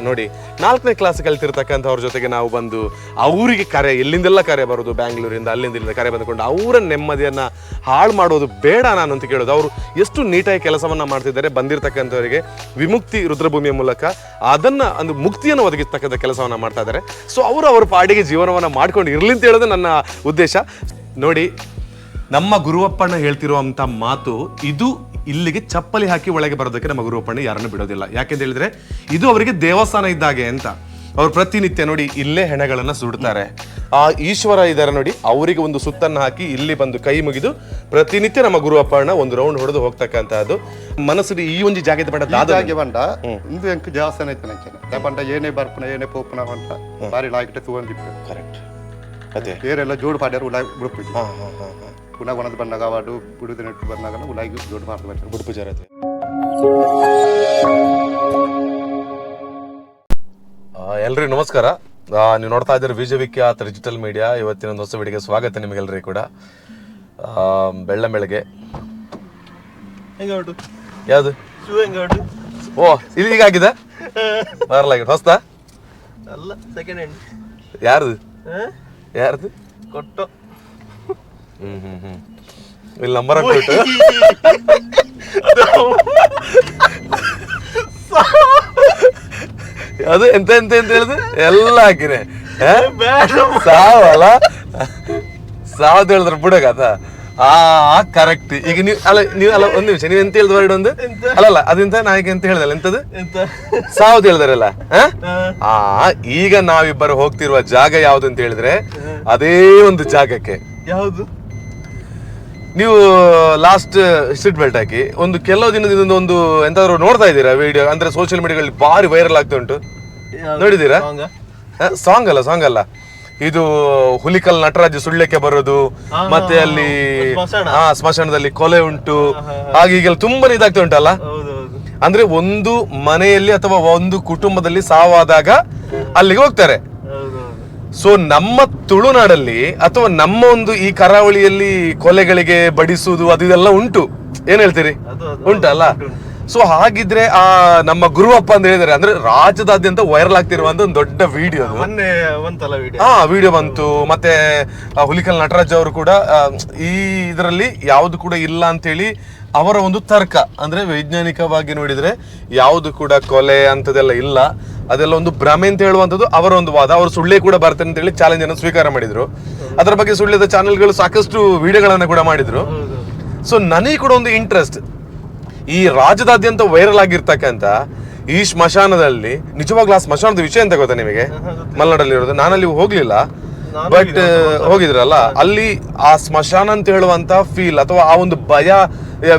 ನೋಡಿ 4ನೇ ಕ್ಲಾಸ್ ಕಲ್ತಿರ್ತಕ್ಕಂಥವ್ರ ಜೊತೆಗೆ ನಾವು ಬಂದು ಅವರಿಗೆ ಕರೆ ಎಲ್ಲಿಂದೆಲ್ಲ ಕರೆ ಬರೋದು, ಬ್ಯಾಂಗ್ಳೂರಿಂದ ಅಲ್ಲಿಂದ ಕರೆ ಬಂದುಕೊಂಡು ಅವರ ನೆಮ್ಮದಿಯನ್ನು ಹಾಳು ಮಾಡೋದು ಬೇಡ ನಾನು ಅಂತ ಕೇಳೋದು. ಅವರು ಎಷ್ಟು ನೀಟಾಗಿ ಕೆಲಸವನ್ನು ಮಾಡ್ತಿದ್ದಾರೆ, ಬಂದಿರತಕ್ಕಂಥವರಿಗೆ ವಿಮುಕ್ತಿ ರುದ್ರಭೂಮಿಯ ಮೂಲಕ ಅದನ್ನು ಒಂದು ಮುಕ್ತಿಯನ್ನು ಒದಗಿಸ್ತಕ್ಕಂಥ ಕೆಲಸವನ್ನು ಮಾಡ್ತಾ ಇದ್ದಾರೆ. ಸೊ ಅವರ ಪಾಡಿಗೆ ಜೀವನವನ್ನು ಮಾಡ್ಕೊಂಡು ಇರಲಿ ಅಂತ ಹೇಳೋದು ನನ್ನ ಉದ್ದೇಶ. ನೋಡಿ, ನಮ್ಮ ಗುರುವಪ್ಪಣ್ಣ ಹೇಳ್ತಿರುವಂಥ ಮಾತು ಇದು, ಇಲ್ಲಿಗೆ ಚಪ್ಪಲಿ ಹಾಕಿ ಒಳಗೆ ಬರೋದಕ್ಕೆ ನಮ್ಮ ಗುರುವಪ್ಪಣ್ಣ ಯಾರನ್ನು ಬಿಡೋದಿಲ್ಲ. ಯಾಕೆಂತ ಹೇಳಿದ್ರೆ ಇದು ಅವರಿಗೆ ದೇವಸ್ಥಾನ ಇದ್ದಾಗೆ ಅಂತ. ಅವ್ರು ಪ್ರತಿನಿತ್ಯ ನೋಡಿ ಇಲ್ಲೇ ಹೆಣಗಳನ್ನು ಸುಡ್ತಾರೆ. ಆ ಈಶ್ವರ ಇದ್ದಾರೆ ನೋಡಿ, ಅವರಿಗೆ ಒಂದು ಸುತ್ತನ್ನು ಹಾಕಿ ಇಲ್ಲಿ ಬಂದು ಕೈ ಮುಗಿದು ಪ್ರತಿನಿತ್ಯ ನಮ್ಮ ಗುರುವಪ್ಪಣ್ಣ ಒಂದು ರೌಂಡ್ ಹೊಡೆದು ಹೋಗ್ತಕ್ಕಂಥದ್ದು. ಮನಸ್ಸಿಗೆ ಈ ಒಂದು ಜಾಗದ ಬಂಡ ಬಂಡ ಇಂದು ಎಂಕ್ ದೇವಸ್ಥಾನ ಐತೆ ನಂಗೆ ಬಂಡ ಏನೇ ಬರ್ಪನ ಏನೇ ಪೋಪನ ಅಂತ ಬಾರಿ ಲಾಯ್ಕಿಟ್ಟು ತಗೊಂಡಿತ್ತು. ಕರೆಕ್ಟ್. ಅದೇ ಬೇರೆಲ್ಲ ಜೋಡು ಪಾಡ್ಯಾರು ಉಲಾಗಿ ಬಿಡ್ಪೂಜೆ ಪುನಃ ಒಣದು ಬಂದಾಗ ಅವಾಡು ಬಿಡುದು ನೆಟ್ಟು ಬಂದಾಗ ಉಲಾಗಿ ಜೋಡು ಮಾಡ್ತಾ ಬರ್ತಾರೆ ಬಿಡು ಪೂಜೆ ಇರುತ್ತೆ. ಎಲ್ರಿಗೂ ನಮಸ್ಕಾರ. ನೀವು ನೋಡ್ತಾ ಇದ್ದೀರಿ ವಿಜಯವಿಖ್ಯಾತ ಡಿಜಿಟಲ್ ಮೀಡಿಯಾ. ಇವತ್ತಿನ ಒಂದು ಹೊಸ ವಿಡಿಯೋಗೆ ಸ್ವಾಗತ ನಿಮಗೆಲ್ಲರಿಗೂ ಕೂಡ. ಬೆಳ್ಳಂಬೆಳಗ್ಗೆ ಯಾವುದು ಓ ಇದು ಈಗ ಆಗಿದೆ ಬರಲಾಗಿದೆ ಹೊಸ್ತಾ ಅಲ್ಲ ಸೆಕೆಂಡ್ ಹ್ಯಾಂಡ್. ಯಾರ್ದು ಯಾರ್ದು ಕೊಟ್ಟು ಇಲ್ಲಿ ನಂಬರ್ ಹಾಕ್ಬಿಟ್ಟು ಅದು ಎಂತ ಎಂತ ಎಂತ ಹೇಳಿದ್ರೆ ಎಲ್ಲ ಹಾಕಿನೆ ಸಾವಲ್ಲ ಸಾವ್ದು ಹೇಳಿದ್ರೆ ಬಿಡಗದ ಕರೆಕ್ಟ್. ಈಗ ನೀವು ಅಲ್ಲ ಒಂದ್ ನಿಮಿಷ ನೀವು ಎಂತ ಹೇಳಿದ ವರ್ಡ್ ಒಂದು ಅಲ್ಲಲ್ಲ ಅದಿಂತ ನಾಯಕ ಎಂತ ಹೇಳ್ದಲ್ಲ ಎಂತದ್ದು ಸಾವ್ದು ಹೇಳ್ದಾರಲ್ಲ. ಈಗ ನಾವಿಬ್ಬರು ಹೋಗ್ತಿರುವ ಜಾಗ ಯಾವ್ದು ಅಂತ ಹೇಳಿದ್ರೆ ಅದೇ ಒಂದು ಜಾಗಕ್ಕೆ. ಯಾವುದು? ನೀವು ಲಾಸ್ಟ್ ಸೀಟ್ ಬೆಲ್ಟ್ ಹಾಕಿ ಒಂದು ಕೆಲವು ದಿನದಿಂದ ಒಂದು ಎಂತಾದ್ರು ನೋಡ್ತಾ ಇದ್ದೀರಾ ವಿಡಿಯೋ, ಅಂದ್ರೆ ಸೋಷಿಯಲ್ ಮೀಡಿಯಾಗಳಲ್ಲಿ ಭಾರಿ ವೈರಲ್ ಆಗ್ತಾ ಉಂಟು, ನೋಡಿದೀರಾ? ಸಾಂಗ್ ಅಲ್ಲ ಇದು ಹುಲಿಕಲ್ ನಟರಾಜ್ ಸುಳ್ಳೆಕ್ಕೆ ಬರೋದು, ಮತ್ತೆ ಅಲ್ಲಿ ಸ್ಮಶಾನದಲ್ಲಿ ಕೊಲೆ ಉಂಟು, ಹಾಗೆ ಈಗೆಲ್ಲ ತುಂಬಾ ಇದಾಗ್ತಾ ಉಂಟಲ್ಲ. ಅಂದ್ರೆ ಒಂದು ಮನೆಯಲ್ಲಿ ಅಥವಾ ಒಂದು ಕುಟುಂಬದಲ್ಲಿ ಸಾವಾದಾಗ ಅಲ್ಲಿಗೆ ಹೋಗ್ತಾರೆ. ಸೊ ನಮ್ಮ ತುಳುನಾಡಲ್ಲಿ ಅಥವಾ ನಮ್ಮ ಒಂದು ಈ ಕರಾವಳಿಯಲ್ಲಿ ಕೊಲೆಗಳಿಗೆ ಬಡಿಸುವುದು ಅದು ಇದೆಲ್ಲ ಉಂಟು. ಏನ್ ಹೇಳ್ತೀರಿ? ಉಂಟಲ್ಲ. ಸೊ ಹಾಗಿದ್ರೆ ನಮ್ಮ ಗುರುವಪ್ಪ ಅಂತ ಹೇಳಿದಾರೆ, ಅಂದ್ರೆ ರಾಜ್ಯದಾದ್ಯಂತ ವೈರಲ್ ಆಗ್ತಿರುವಂತ ಒಂದು ದೊಡ್ಡ ವಿಡಿಯೋ ವಿಡಿಯೋ ಬಂತು. ಮತ್ತೆ ಹುಲಿಕಲ್ ನಟರಾಜ್ ಅವರು ಕೂಡ ಈ ಇದರಲ್ಲಿ ಯಾವ್ದು ಕೂಡ ಇಲ್ಲ ಅಂತೇಳಿ ಅವರ ಒಂದು ತರ್ಕ, ಅಂದ್ರೆ ವೈಜ್ಞಾನಿಕವಾಗಿ ನೋಡಿದ್ರೆ ಯಾವ್ದು ಕೂಡ ಕೊಲೆ ಅಂತದೆಲ್ಲ ಇಲ್ಲ, ಅದೆಲ್ಲ ಒಂದು ಭ್ರಮೆ ಅಂತ ಹೇಳುವಂಥದ್ದು ಅವರ ಒಂದು ವಾದ. ಅವರು ಸುಳ್ಳೆ ಕೂಡ ಬರ್ತೇನೆ ಅಂತ ಹೇಳಿ ಚಾಲೆಂಜ್ ಅನ್ನು ಸ್ವೀಕಾರ ಮಾಡಿದ್ರು. ಅದರ ಬಗ್ಗೆ ಸುಳ್ಳಿದ ಚಾನೆಲ್ಗಳು ಸಾಕಷ್ಟು ವಿಡಿಯೋಗಳನ್ನ ಕೂಡ ಮಾಡಿದ್ರು. ಸೊ ನನಗೆ ಕೂಡ ಒಂದು ಇಂಟ್ರೆಸ್ಟ್, ಈ ರಾಜ್ಯದಾದ್ಯಂತ ವೈರಲ್ ಆಗಿರ್ತಕ್ಕಂಥ ಈ ಸ್ಮಶಾನದಲ್ಲಿ ನಿಜವಾಗ್ಲೂ ಆ ಸ್ಮಶಾನದ ವಿಷಯ ಅಂತ ಗೊತ್ತಾ ನಿಮಗೆ? ಮಲೆನಾಡಲ್ಲಿ ಇರೋದು, ನಾನಲ್ಲಿ ಹೋಗ್ಲಿಲ್ಲ, ಬಟ್ ಹೋಗಿದ್ರಲ್ಲ ಅಲ್ಲಿ ಆ ಸ್ಮಶಾನ ಅಂತ ಹೇಳುವಂತ ಫೀಲ್ ಅಥವಾ ಆ ಒಂದು ಭಯ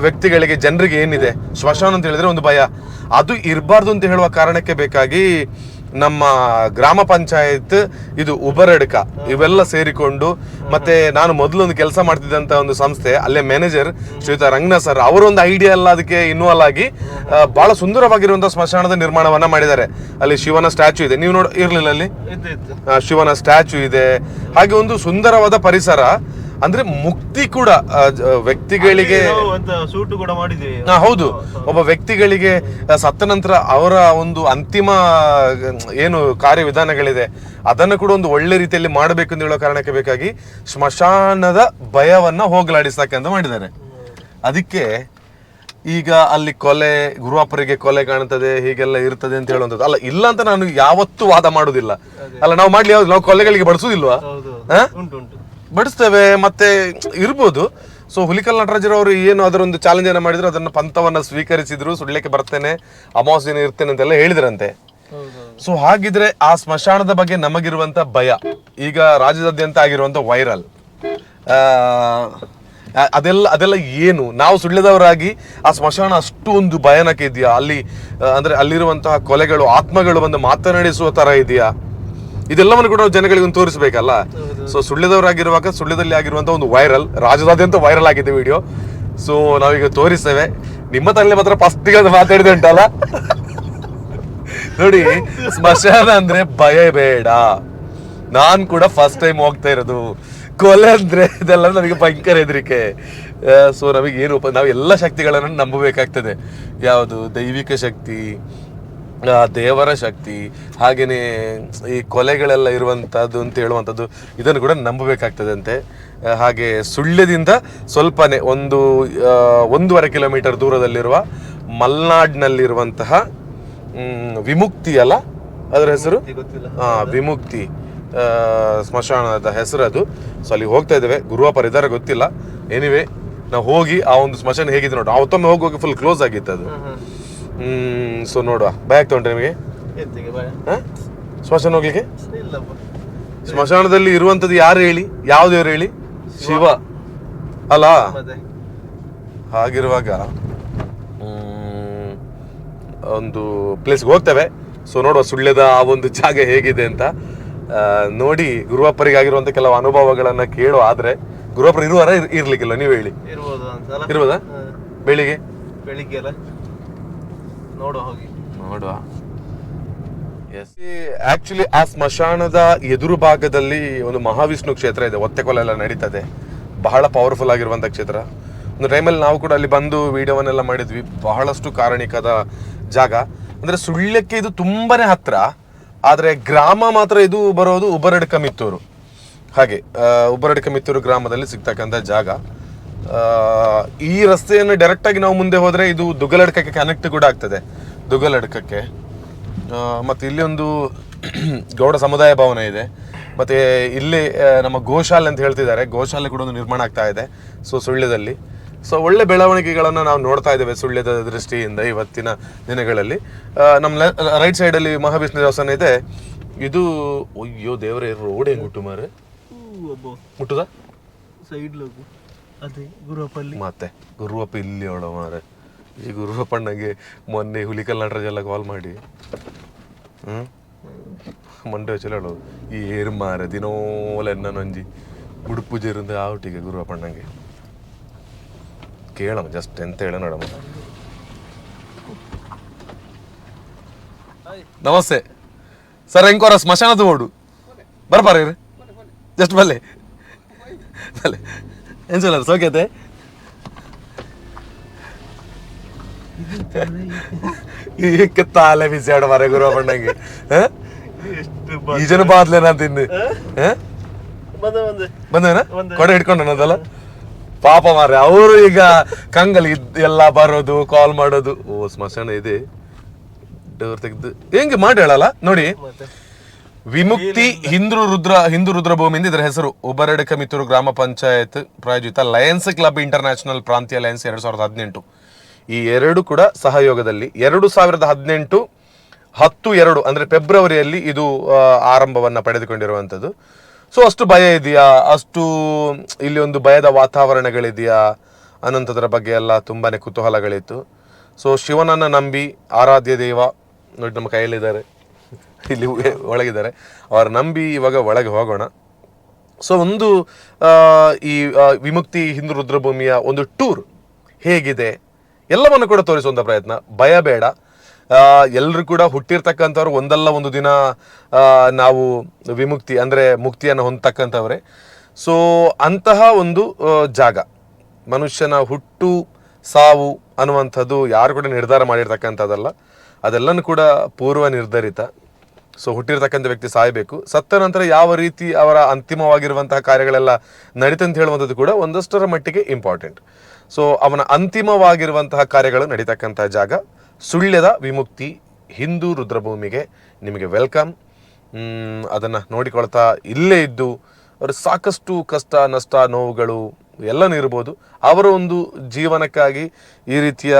ವ್ಯಕ್ತಿಗಳಿಗೆ ಜನರಿಗೆ ಏನಿದೆ, ಸ್ಮಶಾನ ಅಂತ ಹೇಳಿದ್ರೆ ಒಂದು ಭಯ, ಅದು ಇರಬಾರ್ದು ಅಂತ ಹೇಳುವ ಕಾರಣಕ್ಕೆ ಬೇಕಾಗಿ ನಮ್ಮ ಗ್ರಾಮ ಪಂಚಾಯತ್ ಇದು ಉಬರಡ್ಕ ಇವೆಲ್ಲ ಸೇರಿಕೊಂಡು, ಮತ್ತೆ ನಾನು ಮೊದಲೊಂದು ಕೆಲಸ ಮಾಡ್ತಿದ್ದಂತ ಒಂದು ಸಂಸ್ಥೆ ಅಲ್ಲೇ ಮ್ಯಾನೇಜರ್ ಶ್ರೀಯುತ ರಂಗನಾಥ್ ಸರ್ ಅವರೊಂದು ಐಡಿಯಾ ಎಲ್ಲ ಅದಕ್ಕೆ ಇನ್ವಾಲ್ವ್ ಆಗಿ ಬಹಳ ಸುಂದರವಾಗಿರುವಂತಹ ಸ್ಮಶಾನದ ನಿರ್ಮಾಣವನ್ನ ಮಾಡಿದ್ದಾರೆ. ಅಲ್ಲಿ ಶಿವನ ಸ್ಟ್ಯಾಚು ಇದೆ, ನೀವು ಇರ್ಲಿಲ್ಲ ಅಲ್ಲಿ ಶಿವನ ಸ್ಟ್ಯಾಚು ಇದೆ, ಹಾಗೆ ಒಂದು ಸುಂದರವಾದ ಪರಿಸರ. ಅಂದ್ರೆ ಮುಕ್ತಿ ಕೂಡ ವ್ಯಕ್ತಿಗಳಿಗೆ ಹೌದು, ಒಬ್ಬ ವ್ಯಕ್ತಿಗಳಿಗೆ ಸತ್ತ ನಂತರ ಅವರ ಒಂದು ಅಂತಿಮ ಏನು ಕಾರ್ಯವಿಧಾನಗಳಿದೆ ಅದನ್ನು ಕೂಡ ಒಂದು ಒಳ್ಳೆ ರೀತಿಯಲ್ಲಿ ಮಾಡಬೇಕು ಅಂತ ಹೇಳೋ ಕಾರಣಕ್ಕೆ ಬೇಕಾಗಿ ಸ್ಮಶಾನದ ಭಯವನ್ನ ಹೋಗಲಾಡಿಸಬೇಕಂತ ಮಾಡಿದ್ದಾರೆ. ಅದಕ್ಕೆ ಈಗ ಅಲ್ಲಿ ಕೊಲೆ, ಗುರುವಾಪರಿಗೆ ಕೊಲೆ ಕಾಣ್ತದೆ, ಹೀಗೆಲ್ಲ ಇರ್ತದೆ ಅಂತ ಹೇಳುವಂಥದ್ದು ಅಲ್ಲ. ಇಲ್ಲ ಅಂತ ನಾನು ಯಾವತ್ತೂ ವಾದ ಮಾಡುದಿಲ್ಲ ಅಲ್ಲ. ನಾವು ಮಾಡ್ಲಿ ಯಾವ್ದು, ನಾವು ಕೊಲೆಗಳಿಗೆ ಬಡಿಸುದಿಲ್ವಾ? ಬಡಿಸ್ತೇವೆ, ಮತ್ತೆ ಇರ್ಬೋದು. ಸೊ ಹುಲಿಕಲ್ ನಟರಾಜರವರು ಏನು ಅದರೊಂದು ಚಾಲೆಂಜ್ ಅನ್ನ ಮಾಡಿದ್ರು, ಅದನ್ನ ಪಂಥವನ್ನ ಸ್ವೀಕರಿಸಿದ್ರು. ಸುಳ್ಳೆಕ್ಕೆ ಬರ್ತೇನೆ, ಅಮಾವಾಸ್ಯ ದಿನ ಇರ್ತೇನೆ ಅಂತೆಲ್ಲ ಹೇಳಿದ್ರಂತೆ. ಸೊ ಹಾಗಿದ್ರೆ ಆ ಸ್ಮಶಾನದ ಬಗ್ಗೆ ನಮಗಿರುವಂತ ಭಯ, ಈಗ ರಾಜ್ಯದಾದ್ಯಂತ ಆಗಿರುವಂತ ವೈರಲ್, ಅದೆಲ್ಲ ಏನು? ನಾವು ಸುಳ್ಳಿದವರಾಗಿ ಆ ಸ್ಮಶಾನ ಅಷ್ಟು ಒಂದು ಭಯಾನಕ ಇದೆಯಾ ಅಲ್ಲಿ? ಅಂದ್ರೆ ಅಲ್ಲಿರುವಂತಹ ಕೊಲೆಗಳು, ಆತ್ಮಗಳು ಬಂದು ಮಾತನಾಡಿಸುವ ತರ ಇದೆಯಾ? ಇದೆಲ್ಲವನ್ನು ಕೂಡ ಜನಗಳಿಗೆ ಒಂದು ತೋರಿಸಬೇಕಲ್ಲ. ಸೊ ಸುಳ್ಳಿದವರಾಗಿರುವಾಗ ಸುಳ್ಳ್ಯದಲ್ಲಿ ಆಗಿರುವಂತ ಒಂದು ವೈರಲ್, ರಾಜ್ಯದಾದ್ಯಂತ ವೈರಲ್ ಆಗಿದೆ ವಿಡಿಯೋ. ಸೊ ನಾವೀಗ ತೋರಿಸ್ತೇವೆ. ನಿಮ್ಮ ತಲೆ ಮಾತ್ರ ಫಸ್ಟಿಗೆ ಅದು ಮಾತಾಡಿದೆ ಉಂಟಲ್ಲ ನೋಡಿ, ಸ್ಮಶಾನ ಅಂದ್ರೆ ಭಯ ಬೇಡ. ನಾನ್ ಕೂಡ ಫಸ್ಟ್ ಟೈಮ್ ಹೋಗ್ತಾ ಇರೋದು. ಕೊಲೆ ಅಂದ್ರೆ ಇದೆಲ್ಲ ನನಗೆ ಭಯಂಕರ ಹೆದರಿಕೆ. ಸೊ ನಮಗೆ ಏನು, ನಾವು ಎಲ್ಲ ಶಕ್ತಿಗಳನ್ನು ನಂಬಬೇಕಾಗ್ತದೆ. ಯಾವುದು ದೈವಿಕ ಶಕ್ತಿ, ದೇವರ ಶಕ್ತಿ ಹಾಗೆಯೇ ಈ ಕೊಲೆಗಳೆಲ್ಲ ಇರುವಂಥದ್ದು ಅಂತ ಹೇಳುವಂಥದ್ದು ಇದನ್ನು ಕೂಡ ನಂಬಬೇಕಾಗ್ತದೆ ಅಂತೆ. ಹಾಗೆ ಸುಳ್ಯದಿಂದ ಸ್ವಲ್ಪನೇ 1.5 ಕಿಲೋಮೀಟರ್ ದೂರದಲ್ಲಿರುವ ಮಲ್ನಾಡ್ನಲ್ಲಿರುವಂತಹ ವಿಮುಕ್ತಿ ಅಲ್ಲ ಅದರ ಹೆಸರು, ವಿಮುಕ್ತಿ ಸ್ಮಶಾನದ ಹೆಸರು ಅದು. ಸೊ ಅಲ್ಲಿ ಹೋಗ್ತಾ ಇದ್ದೇವೆ. ಗುರುವಾಪರ್ ಇದ್ದಾರೆ ಗೊತ್ತಿಲ್ಲ. ಎನಿವೆ ನಾವು ಹೋಗಿ ಆ ಒಂದು ಸ್ಮಶಾನ ಹೇಗಿದೆ ನೋಡು. ಅವತ್ತೊಮ್ಮೆ ಹೋಗಿ ಫುಲ್ ಕ್ಲೋಸ್ ಆಗಿತ್ತು ಅದು. ಸೊ ನೋಡುವ. ಭಯ ಆಗ್ತಾ ಉಂಟು ನಿಮಗೆ ಸ್ಮಶಾನ ಹೋಗ್ಲಿಕ್ಕೆ? ಸ್ಮಶಾನದಲ್ಲಿ ಇರುವಂತದ್ದು ಯಾರು ಹೇಳಿ? ಯಾವ ದೇವರು ಹೇಳಿ? ಶಿವ ಅಲ್ಲ? ಹಾಗಿರುವಾಗ ಒಂದು ಪ್ಲೇಸ್ಗೆ ಹೋಗ್ತೇವೆ. ಸೊ ನೋಡುವ ಸುಳ್ಯದ ಆ ಒಂದು ಜಾಗ ಹೇಗಿದೆ ಅಂತ ನೋಡಿ ಗುರುವಾಪರಿಗೆ ಆಗಿರುವಂತ ಕೆಲವು ಅನುಭವಗಳನ್ನ ಕೇಳುವ. ಆದ್ರೆ ಗುರುವಾಪುರ ಇರುವಾರ ಇರ್ಲಿಕ್ಕಿಲ್ಲ, ನೀವು ಹೇಳಿ. ಇರ್ಬೋದಾ? ಬೆಳಿಗ್ಗೆ ನೋಡುವ. ಆಕ್ಚುಲಿ ಆ ಸ್ಮಶಾನದ ಎದುರು ಭಾಗದಲ್ಲಿ ಒಂದು ಮಹಾವಿಷ್ಣು ಕ್ಷೇತ್ರ ಇದೆ. ಒತ್ತೆಕೊಲೆ ಎಲ್ಲ ನಡೀತದೆ. ಬಹಳ ಪವರ್ಫುಲ್ ಆಗಿರುವಂತ ಕ್ಷೇತ್ರ. ಒಂದು ಟೈಮಲ್ಲಿ ನಾವು ಕೂಡ ಅಲ್ಲಿ ಬಂದು ವಿಡಿಯೋವನ್ನೆಲ್ಲ ಮಾಡಿದ್ವಿ. ಬಹಳಷ್ಟು ಕಾರಣಿಕದ ಜಾಗ. ಅಂದ್ರೆ ಸುಳ್ಯಕ್ಕೆ ಇದು ತುಂಬಾನೇ ಹತ್ರ. ಆದ್ರೆ ಗ್ರಾಮ ಮಾತ್ರ ಇದು ಬರೋದು ಉಬ್ಬರಡ್ಕಮಿತ್ತೂರು. ಹಾಗೆ ಉಬ್ಬರಡ್ಕಮಿತ್ತೂರು ಗ್ರಾಮದಲ್ಲಿ ಸಿಗ್ತಕ್ಕಂಥ ಜಾಗ. ಈ ರಸ್ತೆಯನ್ನು ಡೈರೆಕ್ಟ್ ಆಗಿ ನಾವು ಮುಂದೆ ಹೋದ್ರೆ ಇದು ದುಗ್ಗಲಡ್ಕಕ್ಕೆ ಕನೆಕ್ಟ್ ಕೂಡ ಆಗ್ತದೆ. ದುಗ್ಗಲಡ್ಕಕ್ಕೆ ಮತ್ತೆ ಇಲ್ಲಿ ಒಂದು ಗೌಡ ಸಮುದಾಯ ಭವನ ಇದೆ. ಮತ್ತೆ ಇಲ್ಲಿ ನಮ್ಮ ಗೋಶಾಲೆ ಅಂತ ಹೇಳ್ತಿದ್ದಾರೆ. ಗೋಶಾಲೆ ಕೂಡ ಒಂದು ನಿರ್ಮಾಣ ಆಗ್ತಾ ಇದೆ ಸೊ ಸುಳ್ಯದಲ್ಲಿ. ಸೊ ಒಳ್ಳೆ ಬೆಳವಣಿಗೆಗಳನ್ನು ನಾವು ನೋಡ್ತಾ ಇದ್ದೇವೆ ಸುಳ್ಯದ ದೃಷ್ಟಿಯಿಂದ ಇವತ್ತಿನ ದಿನಗಳಲ್ಲಿ. ನಮ್ಮ ರೈಟ್ ಸೈಡ್ ಅಲ್ಲಿ ಮಹಾವಿಷ್ಣು ದೇವಸ್ಥಾನ ಇದೆ. ಇದು ಅಯ್ಯೋ ದೇವರೇ, ರೋಡ್ ಹೆಂಗ್ ಮುಟ್ಟು ಮಾರೆ ಮುಟ್ಟುದ ಮತ್ತೆ ಗುರುವಪ್ಪ ಇಲ್ಲಿ ಅವಳ ಮಾರೆ. ಈ ಗುರುವಪ್ಪಣ್ಣಗೆ ಮೊನ್ನೆ ಹುಲಿಕಲ್ ನಟರಾಜ್ ಎಲ್ಲ ಕಾಲ್ ಮಾಡಿ ಮಂಡೆ വെച്ചല്ലോ ഈ ഏറുമാര ദിനോലെ എന്നെ നൊഞ്ചി ഉടുപ്പ് ചേരുന്ന ആ ഒട്ടിക്ക് ഗുരുവപ്പണ്ണങ്കി ಕೇಳಮ್ಮ ಜಸ್ಟ್ ಎಂತ ಹೇಳ ನೋಡಮ್ಮ. ನಮಸ್ತೆ ಸರ್, ಹೆಂಗೋರ ಸ್ಮಶಾನದ ಓಡು ಬರ್ಬಾರ ಜಸ್ಟ್ ಬಲ್ಲೆ ಬಲ್ಲೆ ಏನ್ ಚಲ ಸೌಖ್ಯತೆ? ಈಗ ತಾಲೆ ಬಿಸಿ ಆಡ ಮಾರ ಗುರುವಣ್ಣಂಗೆ ಈಜನ ಬಾದ್ಲೇನ ತಿಂದು ಬಂದೇನ ಕೊಡೆ ಹಿಡ್ಕೊಂಡು ಅನ್ನೋದಲ್ಲ ಪಾಪ ಮಾರ್ರೆ. ಅವರು ಈಗ ಕಂಗಲ್ ಎಲ್ಲ ಬರೋದು ಕಾಲ್ ಮಾಡೋದು. ಓ ಸ್ಮಶಾನ ಇದೆ ಡೋರ್ ತೆಗೆದು ಹೆಂಗೆ ಮಾಡಿ ಹೇಳಲ್ಲ ನೋಡಿ. ವಿಮುಕ್ತಿ ಹಿಂದೂ ರುದ್ರಭೂಮಿಯಿಂದ ಇದರ ಹೆಸರು. ಉಬ್ಬರಡ್ಕಮಿತ್ತೂರು ಗ್ರಾಮ ಪಂಚಾಯತ್ ಪ್ರಾಯೋಜಿತ ಲಯನ್ಸ್ ಕ್ಲಬ್ ಇಂಟರ್ನ್ಯಾಷನಲ್ ಪ್ರಾಂತೀಯ ಲಯನ್ಸ್ 2018. ಈ ಎರಡು ಕೂಡ ಸಹಯೋಗದಲ್ಲಿ 2018 10/2 ಅಂದ್ರೆ ಫೆಬ್ರವರಿಯಲ್ಲಿ ಇದು ಆರಂಭವನ್ನ ಪಡೆದುಕೊಂಡಿರುವಂಥದ್ದು. ಸೊ ಅಷ್ಟು ಭಯ ಇದೆಯಾ, ಅಷ್ಟು ಇಲ್ಲಿ ಒಂದು ಭಯದ ವಾತಾವರಣಗಳಿದೆಯಾ ಅನ್ನೋಂಥದ್ರ ಬಗ್ಗೆ ಎಲ್ಲ ತುಂಬಾನೇ ಕುತೂಹಲಗಳಿತ್ತು. ಸೊ ಶಿವನನ್ನ ನಂಬಿ ಆರಾಧ್ಯ ದೇವ ನೋಡಿ ನಮ್ಮ ಕೈಯಲ್ಲಿದ್ದಾರೆ, ಇಲ್ಲಿ ಒಳಗಿದ್ದಾರೆ, ಅವರ ನಂಬಿ ಇವಾಗ ಒಳಗೆ ಹೋಗೋಣ. ಸೊ ಒಂದು ಈ ವಿಮುಕ್ತಿ ಹಿಂದೂ ರುದ್ರಭೂಮಿಯ ಒಂದು ಟೂರ್ ಹೇಗಿದೆ ಎಲ್ಲವನ್ನು ಕೂಡ ತೋರಿಸುವಂಥ ಪ್ರಯತ್ನ. ಭಯ ಬೇಡ. ಎಲ್ಲರೂ ಕೂಡ ಹುಟ್ಟಿರ್ತಕ್ಕಂಥವ್ರು ಒಂದಲ್ಲ ಒಂದು ದಿನ ನಾವು ವಿಮುಕ್ತಿ ಅಂದರೆ ಮುಕ್ತಿಯನ್ನು ಹೊಂದತಕ್ಕಂಥವ್ರೆ. ಸೊ ಅಂತಹ ಒಂದು ಜಾಗ, ಮನುಷ್ಯನ ಹುಟ್ಟು ಸಾವು ಅನ್ನುವಂಥದ್ದು ಯಾರು ಕೂಡ ನಿರ್ಧಾರ ಮಾಡಿರ್ತಕ್ಕಂಥದ್ದಲ್ಲ, ಅದೆಲ್ಲನೂ ಕೂಡ ಪೂರ್ವ ನಿರ್ಧರಿತ. ಸೊ ಹುಟ್ಟಿರ್ತಕ್ಕಂಥ ವ್ಯಕ್ತಿ ಸಾಯಬೇಕು, ಸತ್ತ ನಂತರ ಯಾವ ರೀತಿ ಅವರ ಅಂತಿಮವಾಗಿರುವಂತಹ ಕಾರ್ಯಗಳೆಲ್ಲ ನಡೀತಂತ ಹೇಳುವಂಥದ್ದು ಕೂಡ ಒಂದಷ್ಟರ ಮಟ್ಟಿಗೆ ಇಂಪಾರ್ಟೆಂಟ್. ಸೊ ಅವನ ಅಂತಿಮವಾಗಿರುವಂತಹ ಕಾರ್ಯಗಳು ನಡೀತಕ್ಕಂಥ ಜಾಗ ಸುಳ್ಯದ ವಿಮುಕ್ತಿ ಹಿಂದೂ ರುದ್ರಭೂಮಿಗೆ ನಿಮಗೆ ವೆಲ್ಕಮ್. ಅದನ್ನು ನೋಡಿಕೊಳ್ತಾ ಇಲ್ಲೇ ಇದ್ದು ಅವರು ಸಾಕಷ್ಟು ಕಷ್ಟ ನಷ್ಟ ನೋವುಗಳು ಎಲ್ಲನೂ ಇರ್ಬೋದು, ಅವರ ಒಂದು ಜೀವನಕ್ಕಾಗಿ ಈ ರೀತಿಯ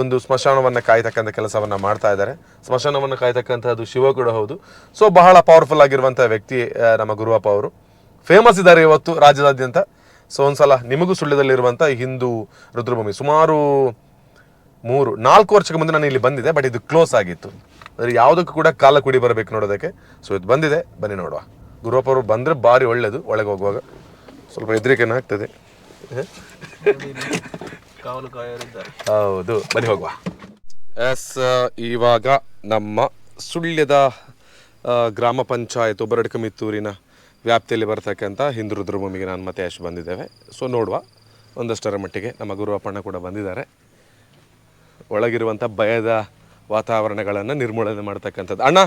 ಒಂದು ಸ್ಮಶಾನವನ್ನು ಕಾಯ್ತಕ್ಕಂಥ ಕೆಲಸವನ್ನು ಮಾಡ್ತಾ ಇದ್ದಾರೆ. ಸ್ಮಶಾನವನ್ನು ಕಾಯ್ತಕ್ಕಂಥದ್ದು ಶಿವ ಕೂಡ ಹೌದು. ಸೊ ಬಹಳ ಪವರ್ಫುಲ್ ಆಗಿರುವಂಥ ವ್ಯಕ್ತಿ ನಮ್ಮ ಗುರುವಪ್ಪ ಅವರು. ಫೇಮಸ್ ಇದ್ದಾರೆ ಇವತ್ತು ರಾಜ್ಯದಾದ್ಯಂತ. ಸೊ ಒಂದ್ಸಲ ನಿಮಗೂ ಸುಳ್ಯದಲ್ಲಿರುವಂಥ ಹಿಂದೂ ರುದ್ರಭೂಮಿ ಸುಮಾರು 3-4 ವರ್ಷಕ್ಕೆ ಮುಂದೆ ನಾನು ಇಲ್ಲಿ ಬಂದಿದ್ದೆ, ಬಟ್ ಇದು ಕ್ಲೋಸ್ ಆಗಿತ್ತು. ಅಂದರೆ ಯಾವುದಕ್ಕೂ ಕೂಡ ಕಾಲ ಕುಡಿ ಬರಬೇಕು ನೋಡೋದಕ್ಕೆ. ಸೊ ಇದು ಬಂದಿದೆ, ಬನ್ನಿ ನೋಡುವ. ಗುರುವಪ್ಪ ಅವರು ಬಂದರೆ ಭಾರಿ ಒಳ್ಳೆಯದು. ಒಳಗೆ ಹೋಗುವಾಗ ಸ್ವಲ್ಪ ಹೆದರಿಕೆನ ಆಗ್ತದೆ. ಹೌದು, ಬನ್ನಿ ಹೋಗುವ. ಎಸ್, ಇವಾಗ ನಮ್ಮ ಸುಳ್ಯದ ಗ್ರಾಮ ಪಂಚಾಯತ್ ಉಬ್ಬರಡ್ಕಮಿತ್ತೂರಿನ ವ್ಯಾಪ್ತಿಯಲ್ಲಿ ಬರ್ತಕ್ಕಂಥ ಹಿಂದೂ ರುದ್ರಭೂಮಿಗೆ ನಾನು ಮತ್ತೆ ಯಶ್ ಬಂದಿದ್ದೇವೆ. ಸೊ ನೋಡುವ, ಒಂದಷ್ಟರ ಮಟ್ಟಿಗೆ ನಮ್ಮ ಗುರುವಪ್ಪಣ್ಣ ಕೂಡ ಬಂದಿದ್ದಾರೆ. ಒಳಗಿರುವಂಥ ಭಯದ ವಾತಾವರಣಗಳನ್ನು ನಿರ್ಮೂಲನೆ ಮಾಡ್ತಕ್ಕಂಥದ್ದು. ಅಣ್ಣ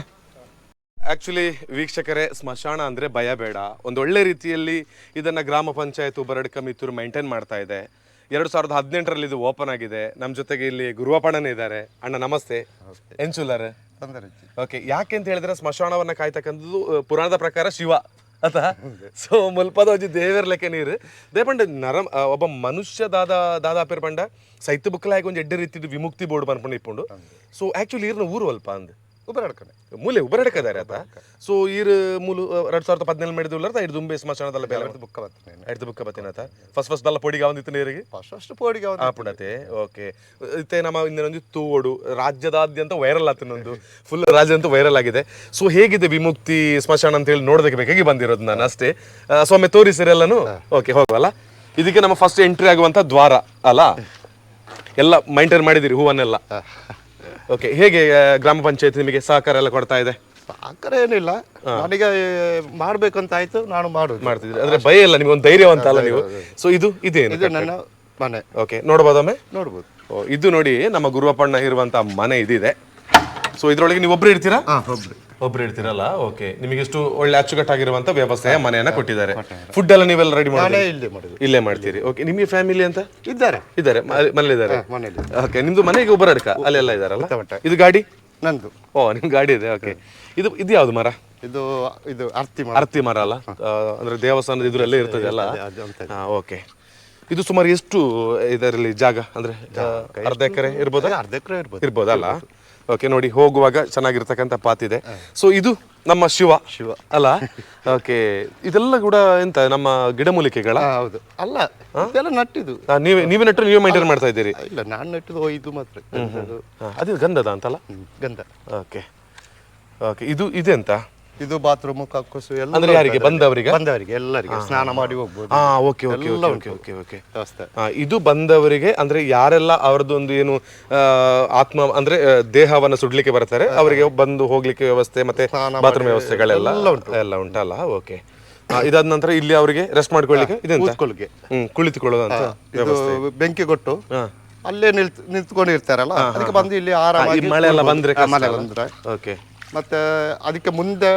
ಆಕ್ಚುಲಿ ವೀಕ್ಷಕರೇ, ಸ್ಮಶಾನ ಅಂದ್ರೆ ಭಯ ಬೇಡ. ಒಂದು ಒಳ್ಳೆ ರೀತಿಯಲ್ಲಿ ಇದನ್ನ ಗ್ರಾಮ ಪಂಚಾಯತ್ ಉಬರಡ್ಕ ಮಿತ್ತೂರು ಮೇಂಟೈನ್ ಮಾಡ್ತಾ ಇದೆ. 2018ರಲ್ಲಿ ಇದು ಓಪನ್ ಆಗಿದೆ. ನಮ್ಮ ಜೊತೆಗೆ ಇಲ್ಲಿ ಗುರುವಪ್ಪಣ್ಣನೇ ಇದ್ದಾರೆ. ಅಣ್ಣ ನಮಸ್ತೆ. ಎಂಚುಲರ್ ಓಕೆ. ಯಾಕೆ ಅಂತ ಹೇಳಿದ್ರೆ ಸ್ಮಶಾನವನ್ನ ಕಾಯ್ತಕ್ಕಂಥದ್ದು ಪುರಾಣದ ಪ್ರಕಾರ ಶಿವ ಅತ. ಸೊ ಮುಲ್ಪದ ಒಂಜಿ ದೇವರ ಲೆಕ್ಕ ನೀರು ದೇಪಂಡ ನರಂ ಒಬ್ಬ ಮನುಷ್ಯ ದಾದಾಪೇರ್ ಪಂಡ ಸೈತ್ ಬುಕ್ಕಲಾಗಿ ಒಂದು ಎಡ್ಡೆ ರೀತಿ ವಿಮುಕ್ತಿ ಬೋರ್ಡ್ ಬಂದ್ಕೊಂಡು ಇಪ್ಪುಂಡು. ಸೊ ಆಕ್ಚುಲಿ ಈರ್ನ ಊರು ಅಲ್ಪ ಅಂದ್ ಉಬರಡ್ಕನೆ ಮೂಲೆ ಉಬರಡ್ಕದಾರೆ ಆತ. ಸೊ ಈರ್ ಮೂಲು 2017 ಮಾಡಿದ್ರಲ್ಲ ಐದು ದುಂಬೆ ಸ್ಮಶಾನದಲ್ಲ ಬೇಲೆ ಬುಕ್ಕ ಬರ್ತೇನೆ ಐದು ಬುಕ್ಕ ಬತ್ತೇನತ ಫಸ್ಟ್ ದಲ್ಲ ಪೊಡಿಗೆ ಒಂದಿತ್ತು ನೀರಿಗೆ ಫಸ್ಟ್ ಪೋಡಿಗೆ ಪುಣತೆ. ಓಕೆ. ಇತ್ತೆ ನಮ್ಮ ಇನ್ನೊಂದು ತೂವಡು ರಾಜ್ಯದಾದ್ಯಂತ ವೈರಲ್ ಆತನೊಂದು ಫುಲ್ ರಾಜ್ಯ ಅಂತ ವೈರಲ್ ಆಗಿದೆ. ಸೊ ಹೇಗಿದೆ ವಿಮುಕ್ತಿ ಸ್ಮಶಾನ ಅಂತ ಹೇಳಿ ನೋಡೋದಕ್ಕೆ ಬೇಕಾಗಿ ಬಂದಿರೋದು ನಾನು ಅಷ್ಟೇ. ಸ್ವಾಮಿ ತೋರಿಸಿರಿ ಎಲ್ಲಾನು. ಓಕೆ ಹೋಗಲ್ಲ. ಇದಕ್ಕೆ ನಮ್ಮ ಫಸ್ಟ್ ಎಂಟ್ರಿ ಆಗುವಂತ ದ್ವಾರ ಅಲ್ಲ, ಎಲ್ಲ ಮೈಂಟೈನ್ ಮಾಡಿದಿರಿ ಹೂವನ್ನೆಲ್ಲ. ಓಕೆ. ಹೇಗೆ ಗ್ರಾಮ ಪಂಚಾಯತ್ ನಿಮಗೆ ಸಹಕಾರ ಎಲ್ಲ ಕೊಡ್ತಾ ಇದೆ? ಸಹಕಾರ ಏನಿಲ್ಲ, ನನಗೆ ಮಾಡ್ಬೇಕಂತ ಆಯ್ತು, ನಾನು ಮಾಡ್ತಿದ್ರಿ. ಅಂದ್ರೆ ಭಯ ಇಲ್ಲ ನಿಮ್ಗೆ, ಒಂದು ಧೈರ್ಯವಂತ ಅಲ್ಲ ನೀವು. ಸೊ ಇದೇನು? ಇದು ನನ್ನ ಮನೆ. ಓಕೆ, ನೋಡ್ಬೋದೊಮ್ಮೆ? ನೋಡ್ಬೋದು. ಇದು ನೋಡಿ ನಮ್ಮ ಗುರುವಪ್ಪಣ್ಣ ಇರುವಂತ ಮನೆ ಇದಿದೆ. ಸೊ ಇದ್ರೊಳಗೆ ನೀವು ಒಬ್ರು ಇರ್ತೀರಾ? ಒಬ್ರು ಇರ್ತೀರಲ್ಲ. ಓಕೆ. ನಿಮಗೆ ಎಷ್ಟು ಒಳ್ಳೆ ಅಚ್ಚುಕಟ್ಟಾಗಿರುವಂತ ವ್ಯವಸ್ಥೆಯ ಮನೆಯನ್ನ ಕೊಟ್ಟಿದ್ದಾರೆ. ಫುಡ್ ಎಲ್ಲ ನೀವೆಲ್ಲ ರೆಡಿ ಮಾಡಿ ಇಲ್ಲೇ ಮಾಡ್ತೀರಿ? ಓಕೆ. ನಿಮಗೆ ಫ್ಯಾಮಿಲಿ ಅಂತ ಇದ್ದಾರೆ ಮನೇಲಿ ಇದ್ದಾರೆ? ಮನೇಲಿ. ಓಕೆ. ನಿಮ್ದು ಮನೆಗೆ ಒಬ್ಬರು ಅಡ್ಕ ಅಲ್ಲೆಲ್ಲ ಇದಾರಲ್ಲ? ಇದು ಗಾಡಿ ನಂದು. ಓ, ನಿಮ್ ಗಾಡಿ ಇದೆ. ಓಕೆ. ಇದು ಯಾವ್ದು ಮರ? ಇದು ಅರ್ತಿ ಮರ ಅಲ್ಲ? ಅಂದ್ರೆ ದೇವಸ್ಥಾನದ ಇದ್ರಲ್ಲೇ ಇರ್ತದೆ ಅಲ್ಲ? ಓಕೆ. ಇದು ಸುಮಾರು ಎಷ್ಟು ಇದರಲ್ಲಿ ಜಾಗ? ಅಂದ್ರೆ ಅರ್ಧ ಎಕರೆ ಇರ್ಬೋದಾ? ಅರ್ಧ ಎಕರೆ ಇರ್ಬೋದಲ್ಲ? ಓಕೆ. ನೋಡಿ, ಹೋಗುವಾಗ ಚೆನ್ನಾಗಿರ್ತಕ್ಕಂಥ ಪಾತ್ ಇದೆ. ಸೊ ಇದು ನಮ್ಮ ಶಿವ ಅಲ್ಲ? ಓಕೆ. ಇದೆಲ್ಲ ಕೂಡ ಎಂತ ನಮ್ಮ ಗಿಡಮೂಲಿಕೆಗಳ? ಹೌದು. ಅಲ್ಲ, ಇದೆಲ್ಲ ನಟ್ಟಿದ್ದು ನೀವೇ ನೆಟ್ಟು ನೀವೇ ಮೇಂಟೈನ್ ಮಾಡ್ತಾ ಇದ್ದೀರಿ? ಇಲ್ಲ, ನಾನು ನೆಟ್ಟಿದ್ದು ಇದು ಮಾತ್ರ. ಅದು ಗಂಧದ ಅಂತಲ್ಲ? ಗಂಧ. ಓಕೆ. ಓಕೆ. ಇದೆಂತ? ಇದು ಬಾತ್ರೂಮ್ ಕಕ್ಕುಸು ಎಲ್ಲ. ಅಂದ್ರೆ ಯಾರಿಗೆ? ಬಂದವರಿಗೆ ಎಲ್ಲರಿಗೆ ಸ್ನಾನ ಮಾಡಿ ಹೋಗ್ಬೋದು. Okay okay okay okay. ಇದು ಬಂದವರಿಗೆ ಅಂದ್ರೆ ಯಾರೆಲ್ಲ ಅವರದೊಂದು ಏನು ಆತ್ಮ ಅಂದ್ರೆ ದೇಹವನ್ನ ಸುಡ್ಲಿಕ್ಕೆ ಬರ್ತಾರೆ ಅವರಿಗೆ ಬಂದು ಹೋಗ್ಲಿಕ್ಕೆ ವ್ಯವಸ್ಥೆ ಮತ್ತೆ ಬಾತ್ರೂಮ್ ವ್ಯವಸ್ಥೆಗಳೆಲ್ಲ ಎಲ್ಲ ಉಂಟಲ್ಲ? ಓಕೆ. ಇದಾದ ನಂತರ ಇಲ್ಲಿ ಅವರಿಗೆ ರೆಸ್ಟ್ ಮಾಡ್ಕೊಳ್ಳಿಕ್ಕೆ ಇದೆಂತ? ಕುಳಿತುಕೊಳ್ಳೋದು ಅಂತ ವ್ಯವಸ್ಥೆ. ಬೆಂಕಿ ಕೊಟ್ಟು ಅಲ್ಲೇ ನಿಂತ್ಕೊಂಡಿರ್ತಾರಲ್ಲ, ಅದಕ್ಕೆ ಬಂದು ಇಲ್ಲಿ ಆರಾಮಾಗಿ ಮಳೆ ಎಲ್ಲ ಬಂದ್ರೆ ಓಕೆ. ಮತ್ತೆ ಅದಕ್ಕೆ ಮುಂದೆ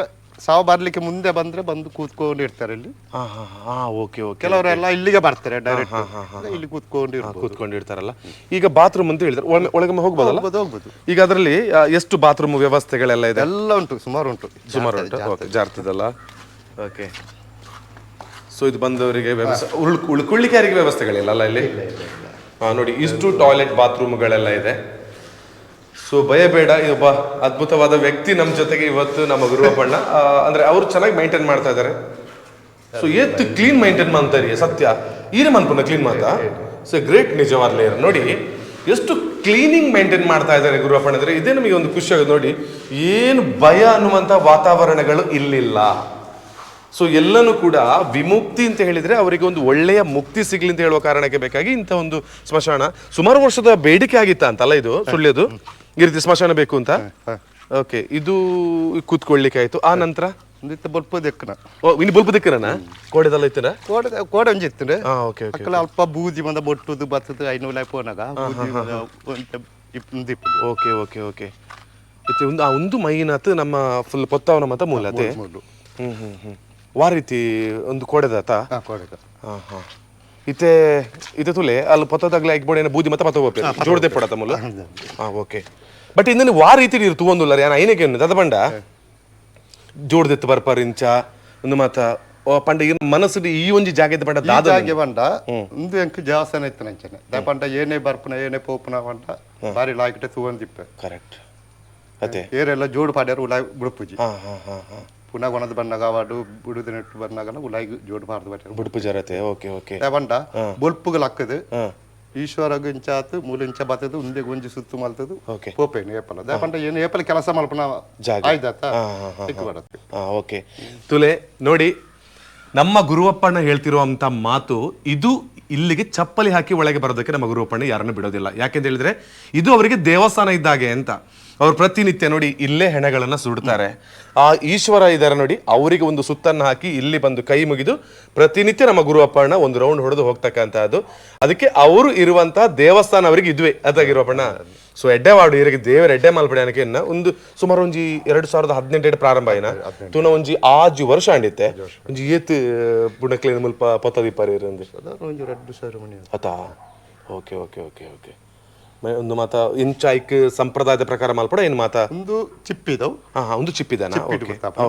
ಸಾವು ಬರ್ಲಿಕ್ಕೆ ಮುಂದೆ ಬಂದ್ರೆ ಬಂದು ಕೂತ್ಕೊಂಡಿರ್ತಾರೆ ಇಲ್ಲಿ. ಕೆಲವರೆಲ್ಲ ಇಲ್ಲಿಗೆ ಬರ್ತಾರೆ ಡೈರೆಕ್ಟ್, ಇಲ್ಲಿ ಕೂತ್ಕೊಂಡಿರ್ತಾರಲ್ಲ. ಈಗ ಬಾತ್ರೂಮ್ ಅಂತ ಹೇಳಿದ್ರೆ ಒಳಗೆ ಹೋಗ್ಬೋದಲ್ಲ? ಹೋಗ್ಬೋದು. ಈಗ ಅದರಲ್ಲಿ ಎಷ್ಟು ಬಾತ್ರೂಮ್ ವ್ಯವಸ್ಥೆಗಳೆಲ್ಲ ಇದೆ? ಎಲ್ಲ ಉಂಟು, ಸುಮಾರು ಉಂಟು. ಓಕೆ. ಜಾರ್ತದಲ್ಲ? ಓಕೆ. ಸೊ ಇದು ಬಂದವರಿಗೆ ಉಳ್ಕೊಳ್ಳಿಕ್ಕೆ ಯಾರಿಗೆ ವ್ಯವಸ್ಥೆಗಳಿಲ್ಲ ಅಲ್ಲ ಇಲ್ಲಿ? ನೋಡಿ, ಇಷ್ಟು ಟಾಯ್ಲೆಟ್ ಬಾತ್ರೂಮ್ಗಳೆಲ್ಲ ಇದೆ. ಸೊ ಭಯ ಬೇಡ. ಇದೊಬ್ಬ ಅದ್ಭುತವಾದ ವ್ಯಕ್ತಿ ನಮ್ಮ ಜೊತೆಗೆ ಇವತ್ತು ನಮ್ಮ ಗುರುವಪ್ಪಣ್ಣ. ಅಂದ್ರೆ ಅವರು ಚೆನ್ನಾಗಿ ಮೈಂಟೈನ್ ಮಾಡ್ತಾ ಇದ್ದಾರೆ. ಸೊ ಎತ್ತು ಕ್ಲೀನ್ ಮೈಂಟೈನ್ ಮಾಡ್ತಾರೆ ಸತ್ಯ ಈರೆ ಮನ್ಪುನ ಕ್ಲೀನ್ ಮಾತಾ. ಸೊ ಗ್ರೇಟ್ ನಿಜವಾಗ್ಲೇ. ನೋಡಿ ಎಷ್ಟು ಕ್ಲೀನಿಂಗ್ ಮೈಂಟೈನ್ ಮಾಡ್ತಾ ಇದ್ದಾರೆ ಗುರುವಪ್ಪಣ್ಣ ಅಂದ್ರೆ ಇದೇ ನಮಗೆ ಒಂದು ಖುಷಿ ಆಗುತ್ತೆ. ನೋಡಿ, ಏನು ಭಯ ಅನ್ನುವಂಥ ವಾತಾವರಣಗಳು ಇಲ್ಲಿಲ್ಲ. ಸೊ ಎಲ್ಲನೂ ಕೂಡ ವಿಮುಕ್ತಿ ಅಂತ ಹೇಳಿದ್ರೆ ಅವರಿಗೆ ಒಂದು ಒಳ್ಳೆಯ ಮುಕ್ತಿ ಸಿಗ್ಲಿ ಅಂತ ಹೇಳುವ ಕಾರಣಕ್ಕೆ ಬೇಕಾಗಿ ಇಂಥ ಒಂದು ಸ್ಮಶಾನ ಸುಮಾರು ವರ್ಷದ ಬೇಡಿಕೆ ಆಗಿತ್ತ ಅಂತಲ್ಲ ಇದು ಸುಳ್ಳ್ಯದು? ಈ ರೀತಿ ಸ್ಮಶಾನ ಬೇಕು ಅಂತ. ಓಕೆ. ಇದು ಕೂತ್ಕೊಳ್ಳಿಕ್ಕೆ ಆಯ್ತು. ಆ ನಂತರ ಬೊಲ್ಪ ದಿಕ್ಕನ ಇನ್ನು ಬೊಲ್ಪ ದಿಕ್ಕನ ಕೋಡೆದಲ್ಲ ಇತ್ತನ ಕೋಡೆ ಒಂಜಿ ಇತ್ತು. Okay okay. ಅಲ್ಪ ಬೂದಿ ಮಂದ ಬೊಟ್ಟುದು ಬತ್ತದು ಐನೂಲ ಪೋನಾಗ ಓಕೆ ಓಕೆ ಓಕೆ. ಒಂದು ಮೈನಾತ್ ನಮ್ಮ ಫುಲ್ ಪೊತ್ತವನ ಮತ ಮೂಲತೆ. ವಾ ರೀತಿ ಒಂದು ಕೋಡೆದಾತ ಇತ್ತೆ ಇತ್ತೆ ತುಲೆ ಅಲ್ಲಿ ಪೊತ್ತದಾಗ್ಲೇ ಐಕ್ಬೋಡೇನ ಬೂದಿ ಮತ ಮತ ಹೋಗ್ಬೇಕು ಜೋಡದೆ ಪಡತ ಮೂಲ. ಓಕೆ. ಬಟ್ ಇಂದ ವಾ ರೀತಿ ಇರು ತೂವೊಂದುಲ್ಲ ಯಾನ ಐನಕ್ಕೆ ದದ ಪಂಡ ಜೋಡದೆತ್ತು ಬರ್ಪಾರ ಇಂಚ ಒಂದು ಮಾತ ಪಂಡ ಮನಸ್ಸು ಈ ಒಂಜಿ ಜಾಗ ಪಂಡ ಜಾಗೆ ಪಂಡ ಒಂದು ಎಂಕ್ ಜಾಸನ ಇತ್ತು ನಂಚನೆ ದ ಪಂಡ ಏನೇ ಬರ್ಪನ ಏನೇ ಪೋಪನ ಪಂಡ ಬಾರಿ ಲಾಯ್ಕಿಟ್ಟೆ ತೂವೊಂದಿಪ್ಪೆ. ಕರೆಕ್ಟ್. ಅದೇ ಏರೆಲ್ಲ ಜೋಡು ಪಾಡ್ಯಾರು ಉಲಾಯ್ ಬುಡುಪುಜಿ ಪುನಃ ಒಣದು ಬಂದಾಗ ಅವಾಡು ಬಿಡುದು ನೆಟ್ಟು ಬಂದಾಗ ಉಲಾಯಿ ಜೋಡು ಪಾಡ್ದು ಬಟ್ಟಾರು ಬುಡುಪು ಜರತೆ. Okay okay. ಪಂಡ ಬೊಲ್ಪುಗಳು ಹಾಕದು ಈಶ್ವರಗ ಇಂಚಾತು ಮೂಲಿಂಚ ಬತ್ತದು ಉಂದೆ ಗುಂಜಿ ಸುತ್ತು ಮಲ್ತದು ಪೋಪೇನು ಏಪಲ ದಾಪಂಡ ಏನು ಏಪಲ ಕೆಲಸ ಮಲ್ಪನ ಆಯ್ದಾತ ಬರುತ್ತೆ. ಓಕೆ. ತುಲೆ ನೋಡಿ, ನಮ್ಮ ಗುರುವಪ್ಪಣ್ಣ ಹೇಳ್ತಿರುವಂತ ಮಾತು ಇದು. ಇಲ್ಲಿಗೆ ಚಪ್ಪಲಿ ಹಾಕಿ ಒಳಗೆ ಬರೋದಕ್ಕೆ ನಮ್ಮ ಗುರುವಪ್ಪಣ್ಣ ಯಾರನ್ನು ಬಿಡೋದಿಲ್ಲ. ಯಾಕೆಂತ ಹೇಳಿದ್ರೆ ಇದು ಅವರಿಗೆ ದೇವಸ್ಥಾನ ಇದ್ದಾಗೆ ಅಂತ. ಅವ್ರು ಪ್ರತಿನಿತ್ಯ ನೋಡಿ ಇಲ್ಲೇ ಹೆಣಗಳನ್ನ ಸುಡ್ತಾರೆ. ಆ ಈಶ್ವರ ಇದ್ದಾರೆ ನೋಡಿ, ಅವರಿಗೆ ಒಂದು ಸುತ್ತನ್ನು ಹಾಕಿ ಇಲ್ಲಿ ಬಂದು ಕೈ ಮುಗಿದು ಪ್ರತಿನಿತ್ಯ ನಮ್ಮ ಗುರುವಪ್ಪಣ್ಣ ಒಂದು ರೌಂಡ್ ಹೊಡೆದು ಹೋಗ್ತಕ್ಕಂಥದ್ದು. ಅದಕ್ಕೆ ಅವರು ಇರುವಂತಹ ದೇವಸ್ಥಾನ ಅವರಿಗೆ ಇದುವೆ ಅದಾಗಿರುವಪ್ಪಣ್ಣ. ಸೊ ಎಡ್ಡೆವಾಡು ಇರಿಗೆ ದೇವರ ಎಡ್ಡೆ ಮಾಲ್ಪಡೆ ಅನಕ್ಕೆ ಒಂದು ಸುಮಾರು ಒಂಜಿ 2018 ಪ್ರಾರಂಭ ಆಯ್ನ ತೂನ ಒಂಜಿ 6 ವರ್ಷ ಅಂಡಿತ್ತೆ ಒಂಜಿ ಏತ್ ಬುಡಕ್ಲೆ ಮುಲ್ಪ ಪೊತ್ತ ದೀಪಾರಿ ಇರಂದು ಒಂಜಿ 2,000 ಮನಿ ಅತಾ ಓಕೆ ಓಕೆ ಓಕೆ ಓಕೆ ಒಂದು ಮಾತ ಇಂಚ ಐಕ್ ಸಂಪ್ರದಾಯದ ಪ್ರಕಾರ ಮಾಲ್ಪಡ ಏನು ಮಾತ ಒಂದು ಚಿಪ್ಪಿದವು ಒಂದು ಚಿಪ್ಪಿದಾನ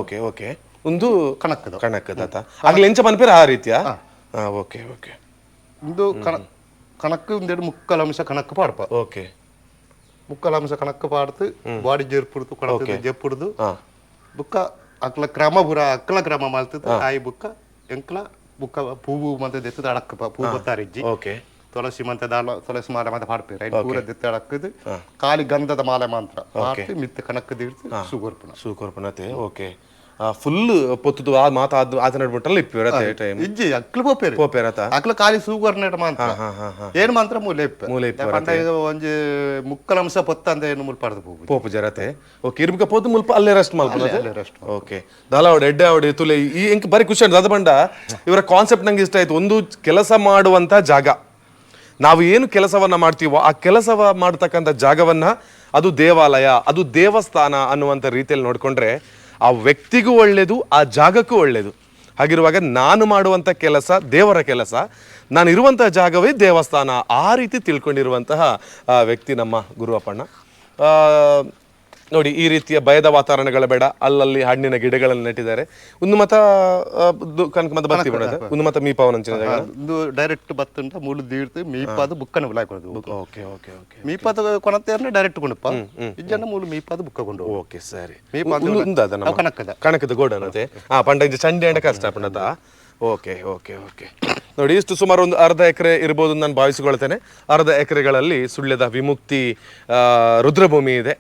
ಓಕೆ ಓಕೆ ಒಂದು ಕಣಕ್ಕದವು ಕಣಕ್ಕದಾತ ಆಗ್ಲಿ ಎಂಚ ಮನ್ಪೇರ ಆ ರೀತಿಯಾ ಓಕೆ ಓಕೆ ಒಂದು ಕಣಕ್ಕೆ ಒಂದೆರಡು ಮುಕ್ಕಲಂಶ ಕಣಕ್ಕೆ ಪಾಡ್ಪ ಓಕೆ ಮುಕ್ಕಲಂಶ ಕಣಕ್ಕೆ ಪಾಡ್ದು ಬಾಡಿ ಜೇರ್ಪುಡ್ದು ಕಣಕ್ಕೆ ಜೇರ್ಪುಡ್ದು ಬುಕ್ಕ ಅಕ್ಲ ಕ್ರಮ ಬುರ ಅಕ್ಲ ಕ್ರಮ ಮಾಲ್ತದ ಆಯಿ ಬುಕ್ಕ ಎಂಕ್ಲ ಬುಕ್ಕ ಪೂವು ಮತ್ತೆ ದೆತ್ತದ ಅಡಕ್ಕ ಪೂ ಗೊತ್ತಾರಿಜ್ಜಿ ಓಕೆ ತುಳಸಿ ಮತ್ತೆ ತುಳಸಿ ಮಾಲೆ ಮತ್ತೆ ಪಾಡ್ಪೇರ ಪೂರ ದೆತ್ತ ಅಡಕ್ಕದು ಕಾಲಿ ಗಂಧದ ಮಾಲೆ ಮಾತ್ರ ಪಾಡ್ತಿ ಮಿತ್ತ ಕಣಕ್ಕೆ ದಿಡ್ತು ಸೂಕೊರ್ಪುನತೆ ಓಕೆ ಫುಲ್ ಪೊತ್ತುದು ಆ ಮಾತ ಆತ ನಡ್ಬಿಟ್ಟಲ್ಲ ಇಪ್ಪಿರತ್ತೆ ಟೈಮ್ ಇಜ್ಜಿ ಅಕ್ಲು ಪೋಪೇರ ಅಕ್ಲ ಕಾಲಿ ಸೂಗರ್ನೆಟ್ ಮಾತ್ರ ಏನ್ ಮಾತ್ರ ಮೂಲೆ ಪಂಡ ಒಂಜಿ ಮುಕ್ಕಲಂಶ ಪೊತ್ತ ಅಂತ ಏನು ಮುಲ್ಪಾಡ್ದು ಪೋಪು ಜರತೆ ಓಕೆ ಇರ್ಬೇಕ ಪೋತು ಮುಲ್ಪ ಅಲ್ಲೇ ರೆಸ್ಟ್ ಮಾಡ್ಬೋದು ಓಕೆ ದಾಲಾವಡ್ ಎಡ್ಡೆ ಅವಡಿ ತುಲೆ ಈ ಎಂಕ್ ಬರೀ ಖುಷಿ ಅದ ಬಂಡ ಇವರ ಕಾನ್ಸೆಪ್ಟ್ ನಂಗೆ ಇಷ್ಟ ಆಯ್ತು ಒಂದು ಕೆಲಸ ಮಾಡುವಂತ ಜಾಗ ನಾವು ಏನು ಕೆಲಸವನ್ನ ಮಾಡ್ತೀವೋ ಆ ಕೆಲಸವ ಮಾಡ್ತಕ್ಕಂಥ ಜಾಗವನ್ನ ಅದು ದೇವಾಲಯ ಅದು ದೇವಸ್ಥಾನ ಅನ್ನುವಂಥ ರೀತಿಯಲ್ಲಿ ನೋಡ್ಕೊಂಡ್ರೆ ಆ ವ್ಯಕ್ತಿಗೂ ಒಳ್ಳೇದು ಆ ಜಾಗಕ್ಕೂ ಒಳ್ಳೇದು ಹಾಗಿರುವಾಗ ನಾನು ಮಾಡುವಂಥ ಕೆಲಸ ದೇವರ ಕೆಲಸ ನಾನು ಇರುವಂತಹ ಜಾಗವೇ ದೇವಸ್ಥಾನ ಆ ರೀತಿ ತಿಳ್ಕೊಂಡಿರುವಂತಹ ವ್ಯಕ್ತಿ ನಮ್ಮ ಗುರುವಪ್ಪಣ್ಣ ನೋಡಿ ಈ ರೀತಿಯ ಭಯದ ವಾತಾವರಣಗಳ ಬೇಡ ಅಲ್ಲಲ್ಲಿ ಹಣ್ಣಿನ ಗಿಡಗಳನ್ನು ನೆಟ್ಟಿದ್ದಾರೆ ಒಂದು ಮತ ಕನಕ ಮತ ಬತ್ತಿ ಬಿಡೋದು ಒಂದು ಮತ ಮೀಪಾವನ ಒಂದು ಡೈರೆಕ್ಟ್ ಬತ್ತುಂಟ ಮೂಲು ದೀರ್ತು ಮೀಪಾದ ಬುಕ್ಕನ ಉಲಾಯ್ ಕೊಡೋದು ಓಕೆ ಓಕೆ ಓಕೆ ಮೀಪಾದ ಕೊನತೆ ಅಂದ್ರೆ ಡೈರೆಕ್ಟ್ ಕೊಂಡಪ್ಪ ಇಜ್ಜನ ಮೂಲು ಮೀಪಾದ ಬುಕ್ಕ ಕೊಂಡು ಓಕೆ ಸರಿ ಮೀಪಾದ ಕನಕದ ಗೋಡನತೆ ಪಂಡ ಇಂಜ ಚಂಡಿ ಅಂಡ ಕಷ್ಟ ಪಂಡದ ಓಕೆ ಓಕೆ ಓಕೆ ನೋಡಿ ಇಷ್ಟು ಸುಮಾರು ಒಂದು ಅರ್ಧ ಎಕರೆ ಇರ್ಬೋದು ನಾನು ಭಾವಿಸಿಕೊಳ್ತೇನೆ ಅರ್ಧ ಎಕರೆಗಳಲ್ಲಿ ಸುಳ್ಯದ ವಿಮುಕ್ತಿ ರುದ್ರಭೂಮಿ ಇದೆ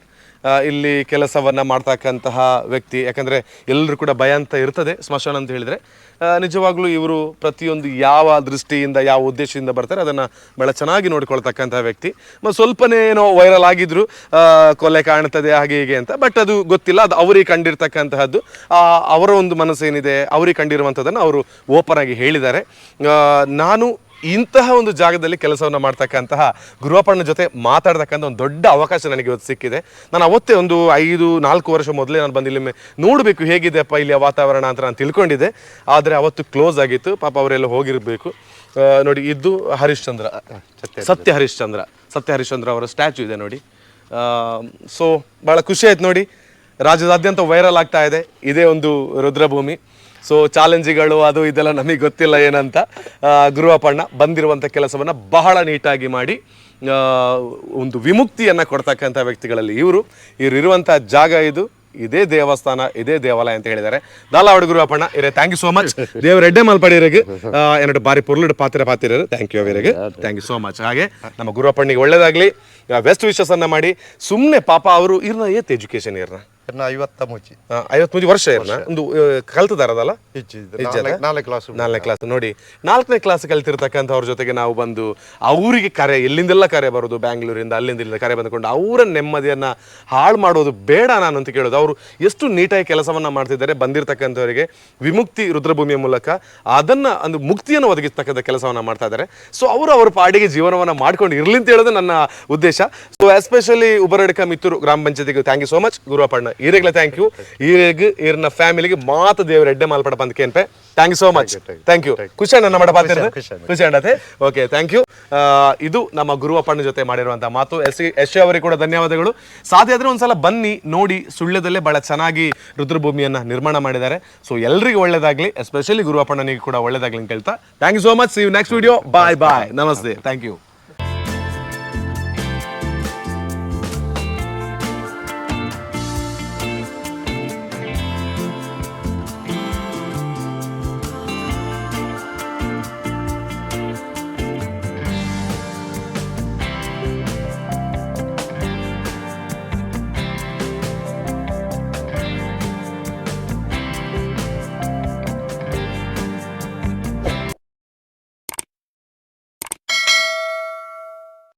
ಇಲ್ಲಿ ಕೆಲಸವನ್ನ ಮಾಡ್ತಕ್ಕಂತಹ ವ್ಯಕ್ತಿ ಯಾಕಂದ್ರೆ ಎಲ್ಲರೂ ಕೂಡ ಭಯ ಅಂತ ಇರ್ತದೆ ಸ್ಮಶಾನ ಅಂತ ಹೇಳಿದ್ರೆ ನಿಜವಾಗ್ಲೂ ಇವರು ಪ್ರತಿಯೊಂದು ಯಾವ ದೃಷ್ಟಿಯಿಂದ ಯಾವ ಉದ್ದೇಶದಿಂದ ಬರ್ತಾರೆ ಅದನ್ನ ಬಹಳ ಚೆನ್ನಾಗಿ ನೋಡ್ಕೊಳ್ತಕ್ಕಂತಹ ವ್ಯಕ್ತಿ ಸ್ವಲ್ಪನೇ ಏನೋ ವೈರಲ್ ಆಗಿದ್ರು ಕೊಲೆ ಕಾಣ್ತದೆ ಹಾಗೆ ಹೀಗೆ ಅಂತ ಬಟ್ ಅದು ಗೊತ್ತಿಲ್ಲ ಅದು ಅವರಿಗೆ ಕಂಡಿರ್ತಕ್ಕಂತಹದ್ದು ಅವರ ಒಂದು ಮನಸ್ಸೇನಿದೆ ಅವರಿಗೆ ಕಂಡಿರುವಂಥದ್ದನ್ನು ಅವರು ಓಪನ್ ಆಗಿ ಹೇಳಿದ್ದಾರೆ ನಾನು ಇಂತಹ ಒಂದು ಜಾಗದಲ್ಲಿ ಕೆಲಸವನ್ನು ಮಾಡ್ತಕ್ಕಂತಹ ಗುರುವಪ್ಪನ ಜೊತೆ ಮಾತಾಡ್ತಕ್ಕಂಥ ಒಂದು ದೊಡ್ಡ ಅವಕಾಶ ನನಗೆ ಇವತ್ತು ಸಿಕ್ಕಿದೆ ನಾನು ಅವತ್ತೇ ಒಂದು 4 ವರ್ಷ ಮೊದಲೇ ನಾನು ಬಂದು ಇಲ್ಲಿ ನೋಡಬೇಕು ಹೇಗಿದೆಪ್ಪ ಇಲ್ಲಿಯ ವಾತಾವರಣ ಅಂತ ನಾನು ತಿಳ್ಕೊಂಡಿದ್ದೆ ಆದರೆ ಅವತ್ತು ಕ್ಲೋಸ್ ಆಗಿತ್ತು ಪಾಪ ಅವರೆಲ್ಲ ಹೋಗಿರಬೇಕು ನೋಡಿ ಇದು ಹರಿಶ್ಚಂದ್ರ ಸತ್ಯ ಹರಿಶ್ಚಂದ್ರ ಅವರ ಸ್ಟ್ಯಾಚು ಇದೆ ನೋಡಿ ಸೊ ಭಾಳ ಖುಷಿ ಆಯ್ತು ನೋಡಿ ರಾಜ್ಯದಾದ್ಯಂತ ವೈರಲ್ ಆಗ್ತಾ ಇದೆ ಇದೇ ಒಂದು ರುದ್ರಭೂಮಿ ಸೊ ಚಾಲೆಂಜ್ಗಳು ಅದು ಇದೆಲ್ಲ ನಮಗೆ ಗೊತ್ತಿಲ್ಲ ಏನಂತ ಗುರುವಪ್ಪಣ್ಣ ಬಂದಿರುವಂಥ ಕೆಲಸವನ್ನು ಬಹಳ ನೀಟಾಗಿ ಮಾಡಿ ಒಂದು ವಿಮುಕ್ತಿಯನ್ನು ಕೊಡ್ತಕ್ಕಂಥ ವ್ಯಕ್ತಿಗಳಲ್ಲಿ ಇವರು ಇರುವಂಥ ಜಾಗ ಇದೇ ದೇವಸ್ಥಾನ ಇದೇ ದೇವಾಲಯ ಅಂತ ಹೇಳಿದ್ದಾರೆ ದಾಲಾವಡ್ ಗುರುವಪ್ಪಣ್ಣ ಇರೇ ಥ್ಯಾಂಕ್ ಯು ಸೋ ಮಚ್ ದೇವ್ರ ಎಡ್ಡೆ ಮಾಲ್ಪಡಿರಿಗೆ ಎರಡು ಬಾರಿ ಪೊರ್ಲಿಡ್ ಪಾತಿರರು ಥ್ಯಾಂಕ್ ಯು ಅವರಿಗೆ ಥ್ಯಾಂಕ್ ಯು ಸೋ ಮಚ್ ಹಾಗೆ ನಮ್ಮ ಗುರುವಪ್ಪಣ್ಣಿಗೆ ಒಳ್ಳೇದಾಗಲಿ ಬೆಸ್ಟ್ ವಿಶಸ್ ಅನ್ನ ಮಾಡಿ ಸುಮ್ಮನೆ ಪಾಪ ಅವರು ಇರ್ನ ಏತ್ ಎಜುಕೇಶನ್ ಇರ್ನ 50 ವರ್ಷ ಇರ್ನ ಒಂದು ಕಲ್ತದಾರದಲ್ಲ 4ನೇ ಕ್ಲಾಸ್ ನೋಡಿ 4ನೇ ಕ್ಲಾಸ್ ಕಲ್ತಿರ್ತಕ್ಕಂಥವ್ರ ಜೊತೆಗೆ ನಾವು ಬಂದು ಅವರಿಗೆ ಕರೆ ಎಲ್ಲಿಂದೆಲ್ಲ ಕರೆ ಬರೋದು ಬ್ಯಾಂಗ್ಳೂರಿಂದ ಅಲ್ಲಿಂದ ಕರೆ ಬಂದುಕೊಂಡು ಅವರ ನೆಮ್ಮದಿಯನ್ನ ಹಾಳು ಮಾಡೋದು ಬೇಡ ನಾನು ಅಂತ ಕೇಳೋದು ಅವರು ಎಷ್ಟು ನೀಟಾಗಿ ಕೆಲಸವನ್ನ ಮಾಡ್ತಿದ್ದಾರೆ ಬಂದಿರತಕ್ಕಂಥವರಿಗೆ ವಿಮುಕ್ತಿ ರುದ್ರಭೂಮಿಯ ಮೂಲಕ ಅದನ್ನ ಒಂದು ಮುಕ್ತಿಯನ್ನು ಒದಗಿಸ್ತಕ್ಕಂಥ ಕೆಲಸವನ್ನ ಮಾಡ್ತಾ ಇದ್ದಾರೆ ಸೊ ಅವರು ಅವರ ಪಾಡಿಗೆ ಜೀವನವನ್ನ ಮಾಡ್ಕೊಂಡು ಇರ್ಲಿ ಅಂತ ಹೇಳೋದು ನನ್ನ ಉದ್ದೇಶ ಸೊ ಎಸ್ಪೆಷಲಿ ಉಬರಡ್ಕ ಮಿತ್ತೂರು ಗ್ರಾಮ ಪಂಚಾಯತಿಗೆ ಥ್ಯಾಂಕ್ ಯು ಸೋ ಮಚ್ ಗುರುವಪ್ಪಣ್ಣ ಈರೆಗ್ಲೇ ಥ್ಯಾಂಕ್ ಯು ಈರಿನ ಫ್ಯಾಮಿಲಿಗೆ ಮಾತು ದೇವರ ಎಡ್ಡೆ ಮಾಲ್ಪಡ ಬಂದ್ಕೇನ್ಪೆ thank you so much thank you ಖುಷಿ ಅಣ್ಣ ನಮ್ಮ ಖುಷಿ ಅಣ್ಣತೆ ಓಕೆ ಥ್ಯಾಂಕ್ ಯು ಇದು ನಮ್ಮ ಗುರುವಪ್ಪನ ಜೊತೆ ಮಾಡಿರುವಂತಹ ಮಾತು ಎಸ್ ಅವರಿಗೆ ಕೂಡ ಧನ್ಯವಾದಗಳು ಸಾಧ್ಯ ಆದ್ರೆ ಒಂದ್ಸಲ ಬನ್ನಿ ನೋಡಿ ಸುಳ್ಯದಲ್ಲೇ ಬಹಳ ಚೆನ್ನಾಗಿ ರುದ್ರಭೂಮಿಯನ್ನ ನಿರ್ಮಾಣ ಮಾಡಿದ್ದಾರೆ ಸೊ ಎಲ್ರಿಗೂ ಒಳ್ಳೇದಾಗ್ಲಿ ಎಸ್ಪೆಷಲಿ ಗುರುವಪ್ಪನಿಗೆ ಕೂಡ ಒಳ್ಳೇದಾಗ್ಲಿ ಅಂತ ಹೇಳ್ತಾ thank you so much see you next video bye ನಮಸ್ತೆ ಥ್ಯಾಂಕ್ ಯು